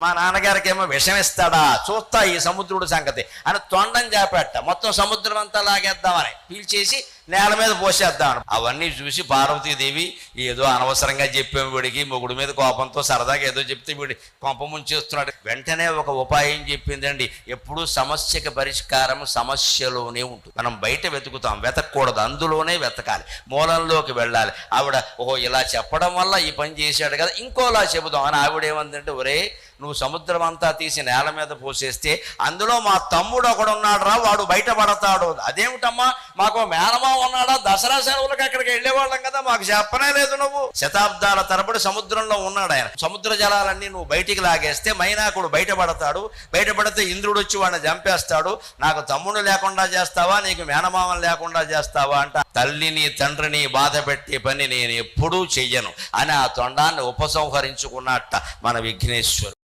మా నాన్నగారికేమో విషం ఇస్తాడా చూస్తా ఈ సముద్రుడు సంగతి అని తొండం చేపట్ట మొత్తం సముద్రం అంతా లాగేద్దామని పీల్చేసి నేల మీద పోసేద్దామని. అవన్నీ చూసి పార్వతీదేవి ఏదో అనవసరంగా చెప్పాము వీడికి, మొగుడు మీద కోపంతో సరదాగా ఏదో చెప్తే వీడి కొంప ముంచేస్తున్నాడు. వెంటనే ఒక ఉపాయం చెప్పిందండి. ఎప్పుడూ సమస్యకి పరిష్కారం సమస్యలోనే ఉంటుంది. మనం బయట వెతుకుతాం, వెతకూడదు, అందులోనే వెతకాలి, మూలంలోకి వెళ్ళాలి. ఆవిడ ఓహో ఇలా చెప్పడం వల్ల ఈ పని చేశాడు కదా, ఇంకోలా చెబుదాం అని ఆవిడేమందంటే, ఒరే నువ్వు సముద్రం అంతా తీసి నేల మీద పోసేస్తే అందులో మా తమ్ముడు ఒకడు ఉన్నాడు రా, వాడు బయటపడతాడు. అదేమిటమ్మా, మాకు మేనమా ఉన్నాడా, దసరా సెలవులకు అక్కడికి వెళ్ళేవాళ్ళం కదా, మాకు చెప్పనే లేదు. నువ్వు శతాబ్దాల తరబడి సముద్రంలో ఉన్నాడు ఆయన. సముద్ర జలాలన్నీ నువ్వు బయటికి లాగేస్తే మైనాకుడు బయటపడతాడు, బయటపడితే ఇంద్రుడు వచ్చి వాడిని చంపేస్తాడు. నాకు తమ్ముడు లేకుండా చేస్తావా, నీకు మేనమామం లేకుండా చేస్తావా అంట. తల్లిని తండ్రిని బాధ పెట్టే పని నేను ఎప్పుడూ చెయ్యను అని ఆ తొండాన్ని ఉపసంహరించుకున్నట్ట మన విఘ్నేశ్వరుడు.